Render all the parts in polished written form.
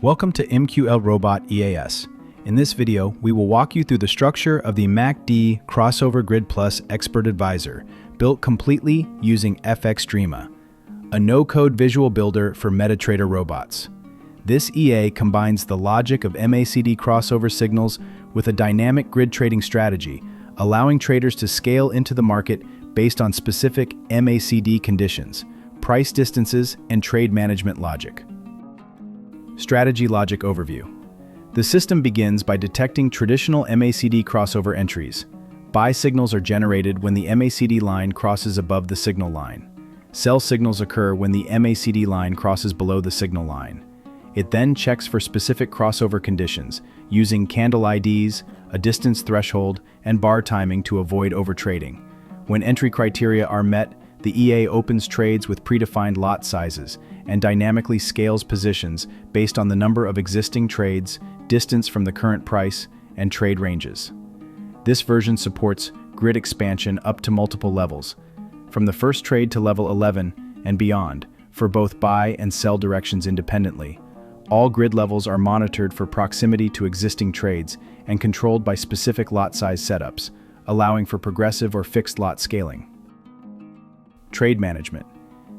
Welcome to MQLrobot EAS. In this video, we will walk you through the structure of the MACD Crossover Grid Plus Expert Advisor, built completely using FXDreema, a no-code visual builder for MetaTrader robots. This EA combines the logic of MACD crossover signals with a dynamic grid trading strategy, allowing traders to scale into the market based on specific MACD conditions, price distances, and trade management logic. Strategy Logic Overview. The system begins by detecting traditional MACD crossover entries. Buy signals are generated when the MACD line crosses above the signal line. Sell signals occur when the MACD line crosses below the signal line. It then checks for specific crossover conditions, using candle IDs, a distance threshold, and bar timing to avoid overtrading. When entry criteria are met, the EA opens trades with predefined lot sizes and dynamically scales positions based on the number of existing trades, distance from the current price, and trade ranges. This version supports grid expansion up to multiple levels, from the first trade to level 11 and beyond, for both buy and sell directions independently. All grid levels are monitored for proximity to existing trades and controlled by specific lot size setups, allowing for progressive or fixed lot scaling. Trade management.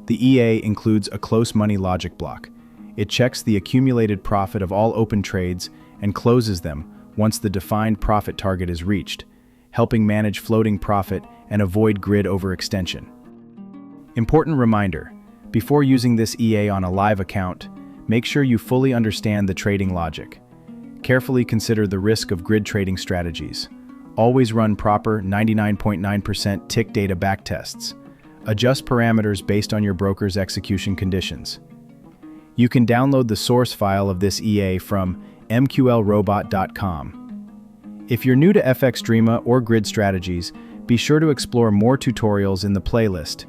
The EA includes a close money logic block. It checks the accumulated profit of all open trades and closes them once the defined profit target is reached, helping manage floating profit and avoid grid overextension. Important reminder: before using this EA on a live account, make sure you fully understand the trading logic. Carefully consider the risk of grid trading strategies. Always run proper 99.9% tick data backtests. Adjust parameters based on your broker's execution conditions. You can download the source file of this EA from MQLrobot.com. If you're new to FXDreema or grid strategies, be sure to explore more tutorials in the playlist.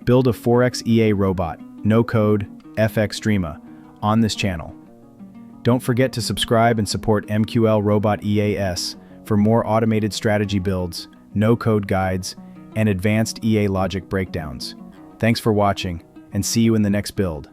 Build a Forex EA robot, no code, FXDreema, on this channel. Don't forget to subscribe and support MQLrobot EAS for more automated strategy builds, no-code guides, and advanced EA logic breakdowns. Thanks for watching, and see you in the next build.